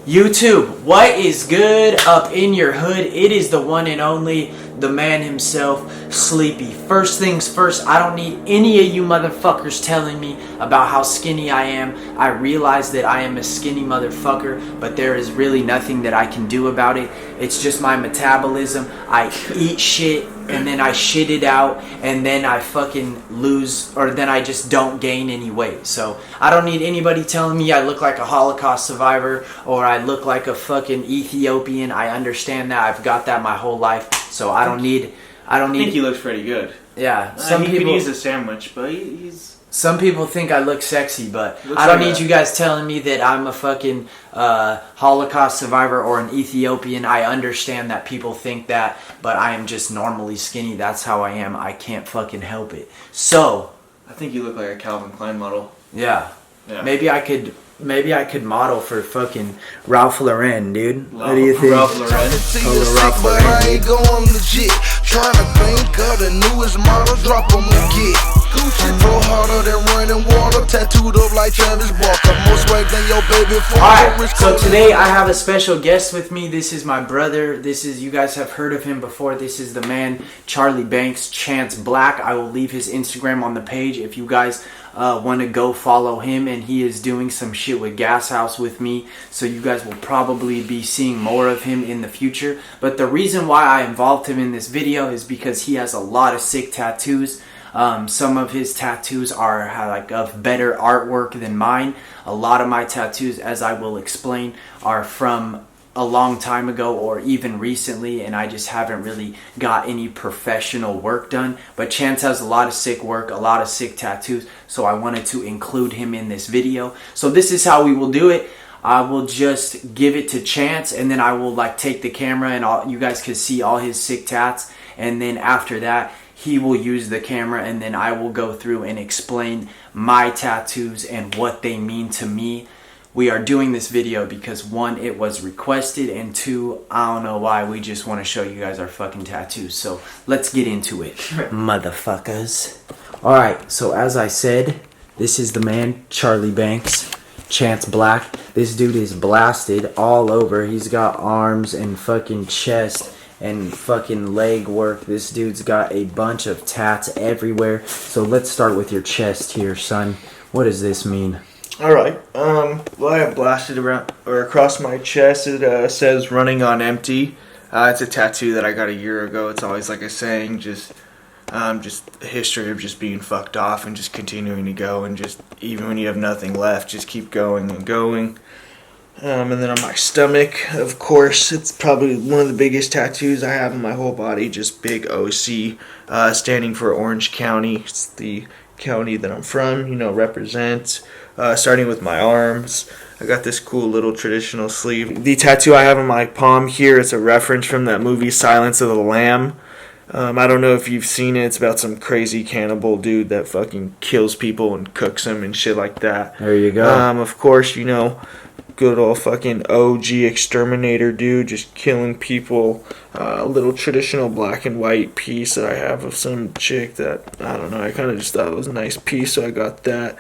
YouTube, what is good up in your hood? It is the one and only, the man himself, Sleepy. First things first, I don't need any of you motherfuckers telling me about how skinny I am. I realize that I am a skinny motherfucker, but there is really nothing that I can do about it. It's just my metabolism. I eat shit and then I shit it out and then I fucking lose, or then I just don't gain any weight. So I don't need anybody telling me I look like a Holocaust survivor or I look like a fucking Ethiopian. I understand that. I've got that my whole life. So I think he looks pretty good. Yeah. He could use a sandwich, but he's... Some people think I look sexy, but I don't need you guys telling me that I'm a fucking Holocaust survivor or an Ethiopian. I understand that people think that, but I am just normally skinny. That's how I am. I can't fucking help it. So... I think you look like a Calvin Klein model. Yeah. Maybe I could model for fucking Ralph Lauren, dude. What do you think? Ralph Lauren. Ralph Lauren. I ain't going legit. Trying to think of the newest model, drop 'em and get. Gucci flow harder than running water, tattooed up like Travis Barker. More swag than your baby for. Alright, so today I have a special guest with me. This is my brother. You guys have heard of him before. This is the man, Charlie Banks, Chance Black. I will leave his Instagram on the page if you guys want to go follow him, and he is doing some shit with Gas House with me, so you guys will probably be seeing more of him in the future. But the reason why I involved him in this video is because he has a lot of sick tattoos. Some of his tattoos are like of better artwork than mine. A lot of my tattoos, as I will explain, are from a long time ago or even recently, and I just haven't really got any professional work done. But Chance has a lot of sick work, a lot of sick tattoos, so I wanted to include him in this video. So this is how we will do it. I will just give it to Chance, and then I will like take the camera and you guys can see all his sick tats, and then after that he will use the camera, and then I will go through and explain my tattoos and what they mean to me. We are doing this video because one, it was requested, and two, I don't know why, we just want to show you guys our fucking tattoos. So let's get into it, motherfuckers. Alright, so as I said, this is the man, Charlie Banks, Chance Black. This dude is blasted all over. He's got arms and fucking chest and fucking leg work. This dude's got a bunch of tats everywhere. So let's start with your chest here, son. What does this mean? Alright, well, I have blasted around or across my chest. It says running on empty. It's a tattoo that I got a year ago. It's always like a saying, just a history of just being fucked off and just continuing to go, and just even when you have nothing left, just keep going and going. And then on my stomach, of course, it's probably one of the biggest tattoos I have in my whole body, just big OC, standing for Orange County. It's the county that I'm from, represent. Starting with my arms, I got this cool little traditional sleeve. The tattoo I have on my palm here is a reference from that movie Silence of the Lamb. I don't know if you've seen it. It's about some crazy cannibal dude that fucking kills people and cooks them and shit like that. There you go. Of course, good old fucking OG exterminator dude, just killing people. A little traditional black and white piece that I have of some chick that, I don't know, I kind of just thought it was a nice piece, so I got that.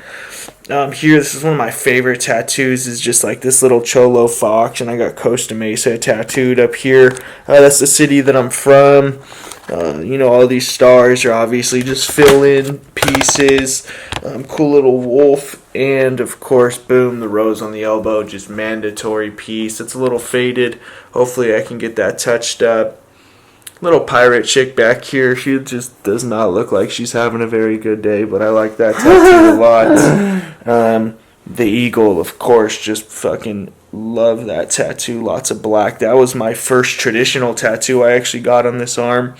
Here, this is one of my favorite tattoos, is just like this little cholo fox, and I got Costa Mesa tattooed up here. That's the city that I'm from. All these stars are obviously just fill-in pieces. Cool little wolf, and of course, boom, the rose on the elbow, just mandatory piece. It's a little faded. Hopefully I can get that touched up. Little pirate chick back here. She just does not look like she's having a very good day, but I like that tattoo a lot. The eagle, of course, just fucking love that tattoo. Lots of black. That was my first traditional tattoo I actually got on this arm.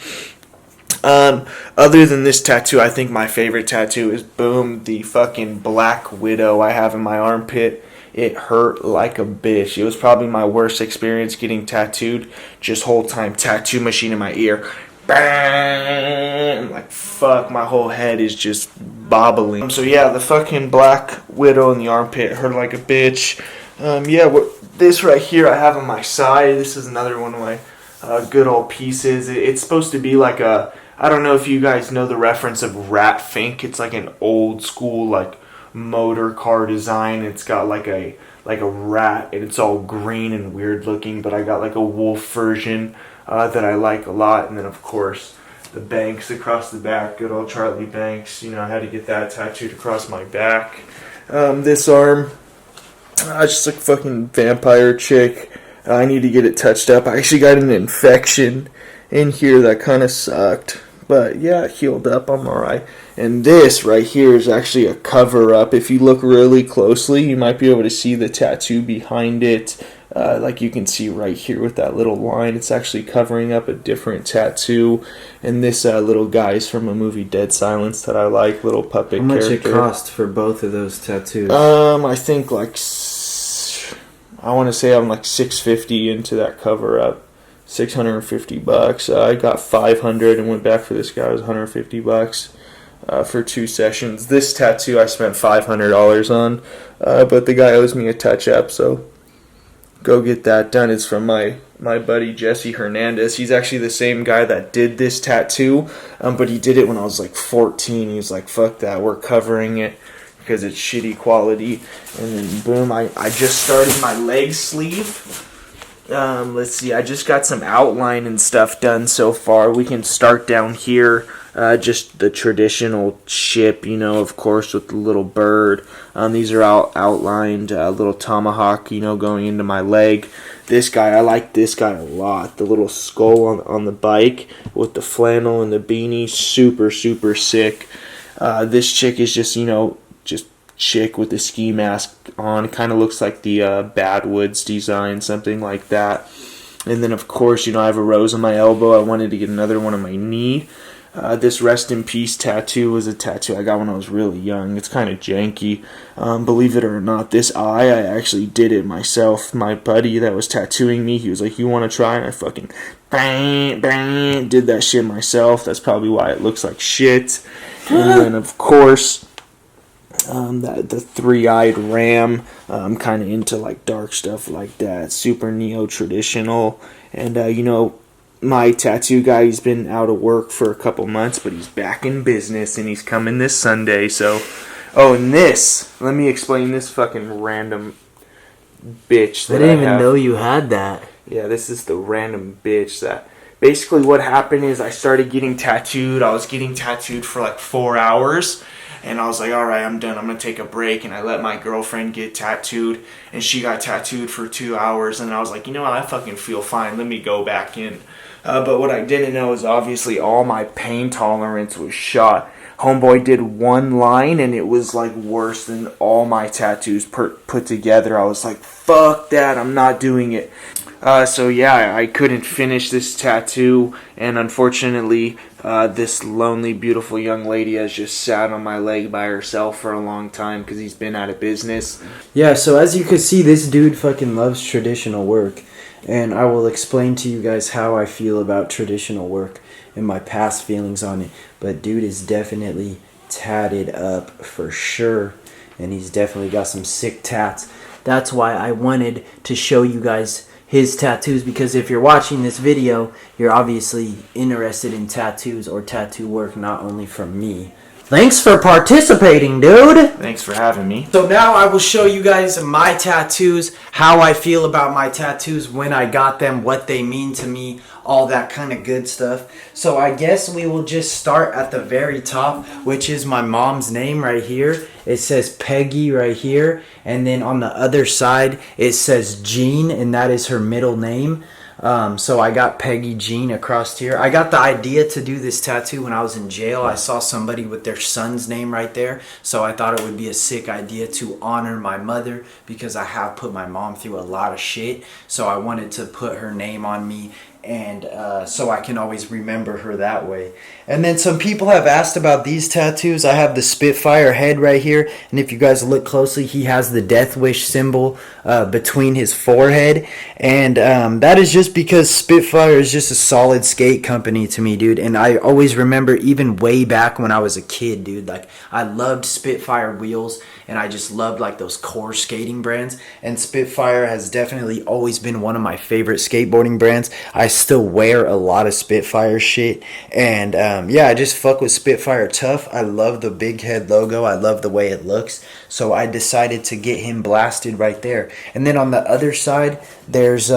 Other than this tattoo, I think my favorite tattoo is, boom, the fucking Black Widow I have in my armpit. It hurt like a bitch. It was probably my worst experience getting tattooed. Just whole time tattoo machine in my ear. Bang! Like, fuck, my whole head is just bobbling. So yeah, the fucking Black Widow in the armpit hurt like a bitch. This right here I have on my side. This is another one of my good old pieces. It's supposed to be like a, I don't know if you guys know the reference of Rat Fink. It's like an old school, like, motor car design. It's got like a rat, and it's all green and weird looking, but I got like a wolf version that I like a lot. And then of course the Banks across the back, good old Charlie Banks. You know, I had to get that tattooed across my back. This arm, just like fucking vampire chick. I need to get it touched up. I actually got an infection in here that kind of sucked. But yeah, it healed up. I'm alright. And this right here is actually a cover up. If you look really closely, you might be able to see the tattoo behind it. Like you can see right here with that little line. It's actually covering up a different tattoo. And this little guy is from a movie, Dead Silence, that I like. Little puppet character. How much it cost for both of those tattoos? I think like... I want to say I'm like $650 into that cover up. $650. I got $500 and went back for this guy. It was $150 for 2 sessions. This tattoo I spent $500 on, but the guy owes me a touch up, so go get that done. It's from my buddy Jesse Hernandez. He's actually the same guy that did this tattoo, but he did it when I was like 14. He was like, fuck that, we're covering it because it's shitty quality. And then boom, I just started my leg sleeve. Let's see, I just got some outline and stuff done so far. We can start down here, just the traditional ship, you know, of course, with the little bird. These are outlined, little tomahawk, you know, going into my leg. This guy, I like this guy a lot. The little skull on the bike with the flannel and the beanie, super, super sick. This chick is just, you know, just chick with the ski mask on. Kind of looks like the Badwoods design, something like that. And then of course, you know, I have a rose on my elbow. I wanted to get another one on my knee. This Rest in Peace tattoo was a tattoo I got when I was really young. It's kind of janky. Believe it or not, this eye, I actually did it myself. My buddy that was tattooing me, he was like, you want to try? And I fucking bang, bang, did that shit myself. That's probably why it looks like shit. And then of course, the three-eyed ram. I'm kind of into like dark stuff like that, super neo-traditional. And you know, my tattoo guy, he's been out of work for a couple months, but he's back in business and he's coming this Sunday. So, oh, and this, let me explain this fucking random bitch that I didn't even know you had that. Yeah, this is the random bitch that basically what happened is I started getting tattooed. I was getting tattooed for like 4 hours. And I was like, alright, I'm done. I'm going to take a break. And I let my girlfriend get tattooed. And she got tattooed for 2 hours. And I was like, you know what? I fucking feel fine. Let me go back in. But what I didn't know is obviously all my pain tolerance was shot. Homeboy did one line and it was like worse than all my tattoos put together. I was like, fuck that. I'm not doing it. So yeah, I couldn't finish this tattoo. And unfortunately, this lonely, beautiful young lady has just sat on my leg by herself for a long time because he's been out of business. Yeah, so as you can see, this dude fucking loves traditional work. And I will explain to you guys how I feel about traditional work and my past feelings on it. But dude is definitely tatted up for sure. And he's definitely got some sick tats. That's why I wanted to show you guys his tattoos, because if you're watching this video, you're obviously interested in tattoos or tattoo work, not only from me. Thanks for participating, dude! Thanks for having me. So now I will show you guys my tattoos, how I feel about my tattoos, when I got them, what they mean to me, all that kind of good stuff. So I guess we will just start at the very top, which is my mom's name right here. It says Peggy right here, and then on the other side it says Jean, and that is her middle name. So I got Peggy Jean across here. I got the idea to do this tattoo when I was in jail. I saw somebody with their son's name right there, so I thought it would be a sick idea to honor my mother, because I have put my mom through a lot of shit. So I wanted to put her name on me, and so I can always remember her that way. And then some people have asked about these tattoos. I have the Spitfire head right here, and if you guys look closely, he has the death wish symbol between his forehead, and that is just because Spitfire is just a solid skate company to me, dude. And I always remember, even way back when I was a kid, dude, like I loved Spitfire wheels, and I just loved like those core skating brands. And Spitfire has definitely always been one of my favorite skateboarding brands. I still wear a lot of Spitfire shit, and yeah, I just fuck with Spitfire tough. I love the big head logo. I love the way it looks. So I decided to get him blasted right there. And then on the other side, there's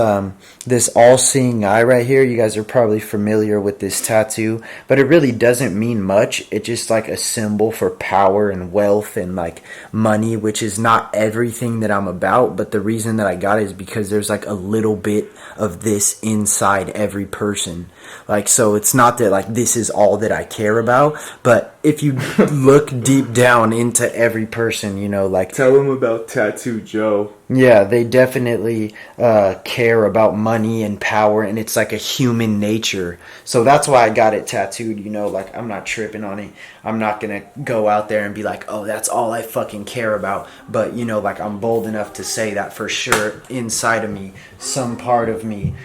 this all-seeing eye right here. You guys are probably familiar with this tattoo, but it really doesn't mean much. It's just like a symbol for power and wealth and like money, which is not everything that I'm about. But the reason that I got it is because there's like a little bit of this inside every person. Like, so it's not that like this is all that I care about, but if you look deep down into every person, you know, like, tell them about Tattoo Joe. Yeah, they definitely care about money and power, and it's like a human nature. So that's why I got it tattooed, you know, like I'm not tripping on it. I'm not going to go out there and be like, oh, that's all I fucking care about. But, you know, like I'm bold enough to say that for sure inside of me, some part of me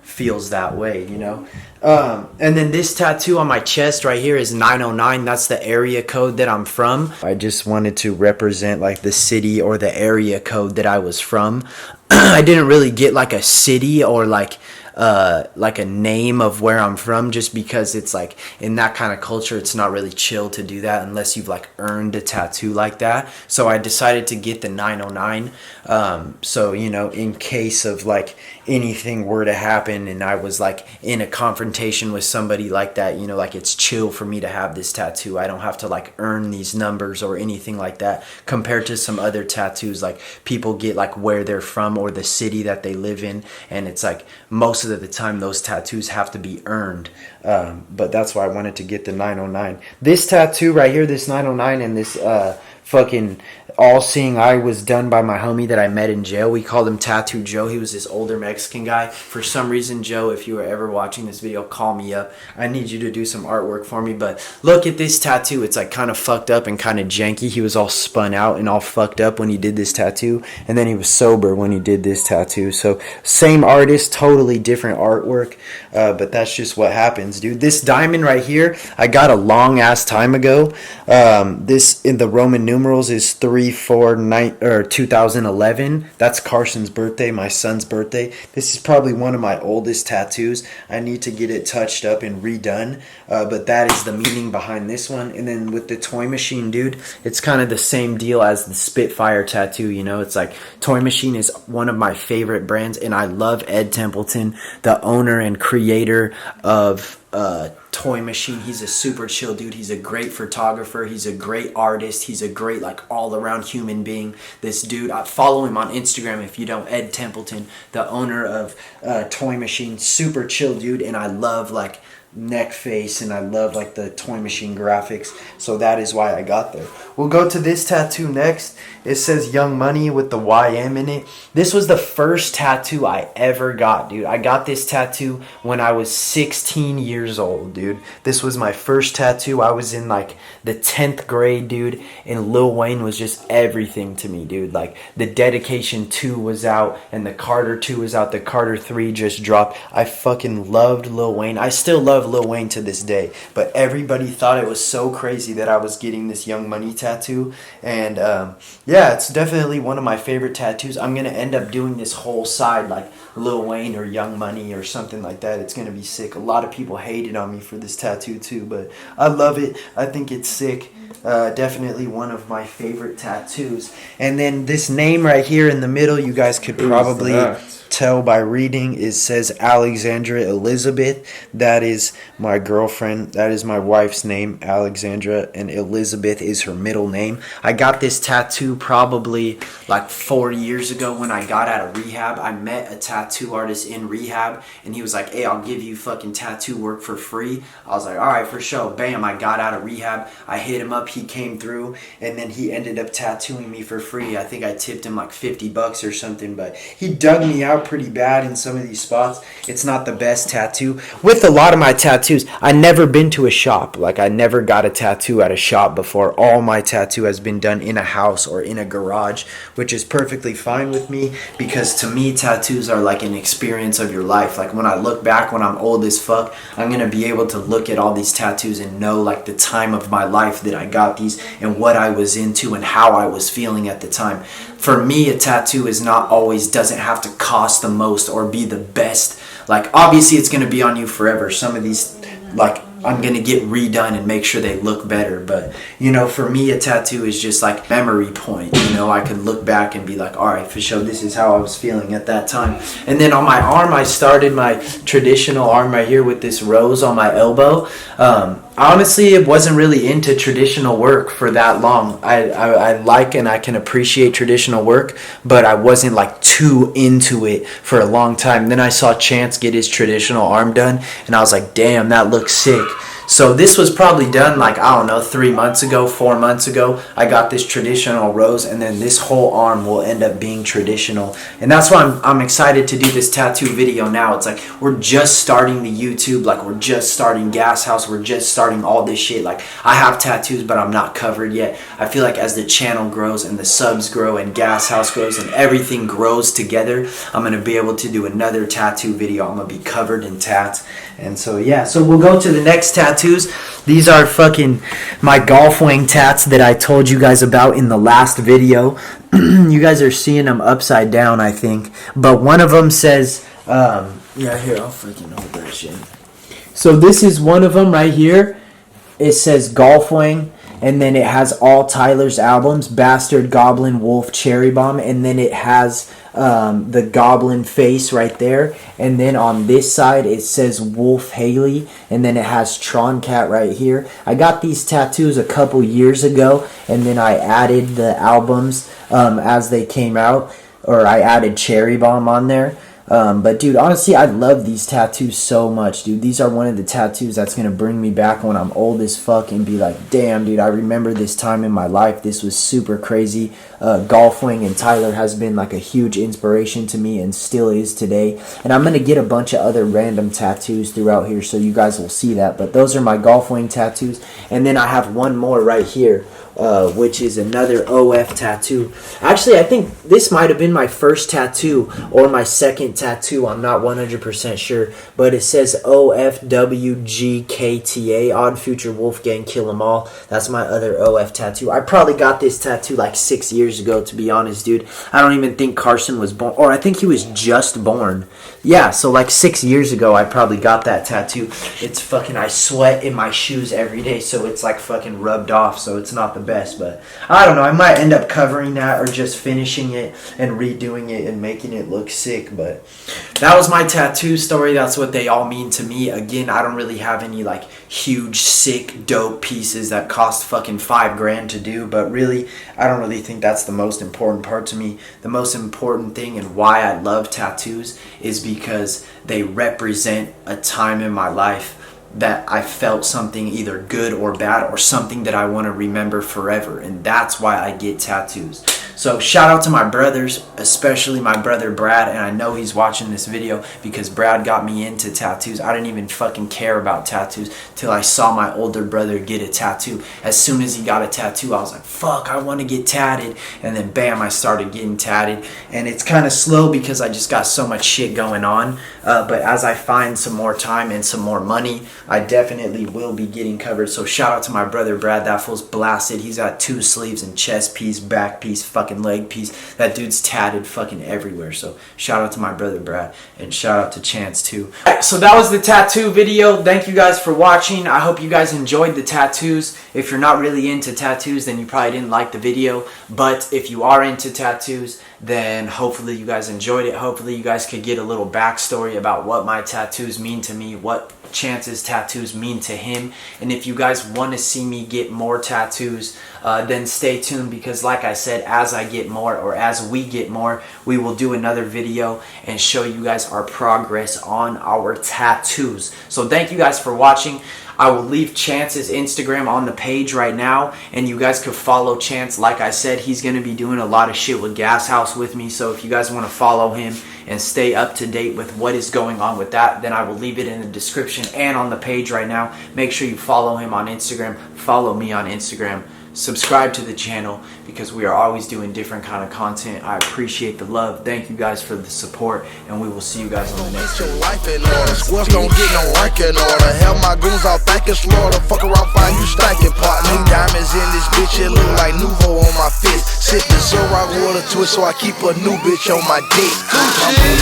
feels that way, you know. And then this tattoo on my chest right here is 909. That's the area code that I'm from. I just wanted to represent like the city or the area code that I was from. I didn't really get like a city or like a name of where I'm from, just because it's like in that kind of culture it's not really chill to do that unless you've like earned a tattoo like that. So I decided to get the 909, so you know, in case of like anything were to happen and I was like in a confrontation with somebody like that, you know, like it's chill for me to have this tattoo. I don't have to like earn these numbers or anything like that, compared to some other tattoos like people get like where they're from or the city that they live in, and it's like most of the time those tattoos have to be earned. But that's why I wanted to get the 909. This tattoo right here, this 909, and this fucking all-seeing eye was done by my homie that I met in jail. We called him Tattoo Joe. He was this older Mexican guy. For some reason, Joe, if you were ever watching this video, call me up. I need you to do some artwork for me. But look at this tattoo. It's like kind of fucked up and kind of janky. He was all spun out and all fucked up when he did this tattoo, and then he was sober when he did this tattoo. So same artist, totally different artwork, but that's just what happens, dude. This diamond right here, I got a long ass time ago. This in the Roman numerals is 2011. That's Carson's birthday, my son's birthday. This is probably one of my oldest tattoos. I need to get it touched up and redone, but that is the meaning behind this one. And then with the Toy Machine, dude, it's kind of the same deal as the Spitfire tattoo, you know. It's like Toy Machine is one of my favorite brands, and I love Ed Templeton, the owner and creator of Toy Machine. He's a super chill dude. He's a great photographer. He's a great artist. He's a great like all around human being. This dude, I follow him on Instagram if you don't. Ed Templeton, the owner of Toy Machine, super chill dude, and I love like neck face, and I love like the Toy Machine graphics. So that is why I got there. We'll go to this tattoo next. It says Young Money with the YM in it. This was the first tattoo I ever got, dude. I got this tattoo when I was 16 years old, dude. This was my first tattoo. I was in like the 10th grade, dude, and Lil Wayne was just everything to me, dude. Like the Dedication 2 was out and the Carter 2 was out. The Carter 3 just dropped. I fucking loved Lil Wayne. I still love Lil Wayne to this day, but everybody thought it was so crazy that I was getting this Young Money tattoo. And yeah, it's definitely one of my favorite tattoos. I'm gonna end up doing this whole side like Lil Wayne or Young Money or something like that. It's gonna be sick. A lot of people hated on me for this tattoo too, but I love it. I think it's sick. Definitely one of my favorite tattoos. And then this name right here in the middle, you guys could probably tell by reading, it says Alexandra Elizabeth. That is my girlfriend. That is my wife's name, Alexandra, and Elizabeth is her middle name. I got this tattoo probably like 4 years ago when I got out of rehab. I met a tattoo artist in rehab, and he was like, hey, I'll give you fucking tattoo work for free. I was like, all right, for sure. Bam, I got out of rehab. I hit him up. He came through, and then he ended up tattooing me for free. I think I tipped him like $50 or something, but he dug me out pretty bad in some of these spots. It's not the best tattoo. With a lot of my tattoos, I never been to a shop. Like, I never got a tattoo at a shop before. All my tattoo has been done in a house or in a garage, which is perfectly fine with me, because to me, tattoos are like an experience of your life. Like, when I look back when I'm old as fuck, I'm gonna be able to look at all these tattoos and know like the time of my life that I got these and what I was into and how I was feeling at the time. For me, a tattoo is not always, doesn't have to cost the most or be the best. Like, obviously it's gonna be on you forever. Some of these, like, I'm gonna get redone and make sure they look better, but you know, for me, a tattoo is just like memory point. You know, I could look back and be like, all right, for sure, this is how I was feeling at that time. And then on my arm, I started my traditional arm right here with this rose on my elbow. Honestly, it wasn't really into traditional work for that long. I like and I can appreciate traditional work, but I wasn't like too into it for a long time. Then I saw Chance get his traditional arm done, and I was like, damn, that looks sick. So this was probably done like, I don't know, 3 months ago, 4 months ago. I got this traditional rose, and then this whole arm will end up being traditional. And that's why I'm excited to do this tattoo video now. It's like, we're just starting the YouTube, like we're just starting Gas House, we're just starting all this shit. Like, I have tattoos, but I'm not covered yet. I feel like as the channel grows and the subs grow and Gas House grows and everything grows together, I'm going to be able to do another tattoo video. I'm going to be covered in tats. And so yeah, so we'll go to the next tattoos. These are fucking my golf wing tats that I told you guys about in the last video. You guys are seeing them upside down, I think. But one of them says, yeah, here, I'll freaking hold that shit. So this is one of them right here. It says golf wing. And then it has all Tyler's albums, Bastard, Goblin, Wolf, Cherry Bomb. And then it has the Goblin face right there. And then on this side, it says Wolf Haley. And then it has Tron Cat right here. I got these tattoos a couple years ago. And then I added the albums as they came out. Or I added Cherry Bomb on there. But dude, honestly, I love these tattoos so much, dude. These are one of the tattoos that's gonna bring me back when I'm old as fuck and be like, damn, dude, I remember this time in my life. This was super crazy. Golf Wing and Tyler has been like a huge inspiration to me and still is today. And I'm gonna get a bunch of other random tattoos throughout here, so you guys will see that. But those are my Golf Wing tattoos. And then I have one more right here, which is another OF tattoo. Actually, I think this might have been my first tattoo or my second tattoo. I'm not 100% sure, but it says OFWGKTA, Odd Future Wolfgang Kill 'Em All. That's my other OF tattoo. I probably got this tattoo like 6 years ago, to be honest, dude. I don't even think Carson was born, or I think he was just born. Yeah, so like 6 years ago, I probably got that tattoo. It's fucking, I sweat in my shoes every day, so it's like fucking rubbed off, so it's not the best, but I don't know. I might end up covering that or just finishing it and redoing it and making it look sick. But that was my tattoo story. That's what they all mean to me. Again, I don't really have any like huge sick dope pieces that cost fucking $5,000 to do, but really I don't really think that's the most important part to me. The most important thing and why I love tattoos is because they represent a time in my life that I felt something either good or bad, or something that I want to remember forever. And that's why I get tattoos. So shout out to my brothers, especially my brother Brad, and I know he's watching this video because Brad got me into tattoos. I didn't even fucking care about tattoos till I saw my older brother get a tattoo. As soon as he got a tattoo, I was like, fuck, I want to get tatted. And then bam, I started getting tatted. And it's kind of slow because I just got so much shit going on. But as I find some more time and some more money, I definitely will be getting covered. So shout out to my brother Brad. That fool's blasted. He's got 2 sleeves and chest piece, back piece, fucking leg piece. That dude's tatted fucking everywhere. So shout out to my brother Brad, and shout out to Chance too. Alright, so that was the tattoo video. Thank you guys for watching. I hope you guys enjoyed the tattoos. If you're not really into tattoos, then you probably didn't like the video. But if you are into tattoos, then hopefully you guys enjoyed it. Hopefully you guys could get a little backstory about what my tattoos mean to me, what Chance's tattoos mean to him. And if you guys want to see me get more tattoos, then stay tuned, because like I said, as I get more, or as we get more, we will do another video and show you guys our progress on our tattoos. So thank you guys for watching. I will leave Chance's Instagram on the page right now, and you guys could follow Chance. Like I said, he's going to be doing a lot of shit with Gas House with me, so if you guys want to follow him and stay up to date with what is going on with that, then I will leave it in the description and on the page right now. Make sure you follow him on Instagram, follow me on Instagram, subscribe to the channel because we are always doing different kind of content. I appreciate the love. Thank you guys for the support, and we will see you guys on the next video. Life in order, squares don't get no rank in order. Hell, my goons out thanking slaughter. Fuck around, find you stacking pot. New diamonds in this bitch, it look like Nouveau on my fist. Sipping Ciroc water to it, so I keep a new bitch on my dick.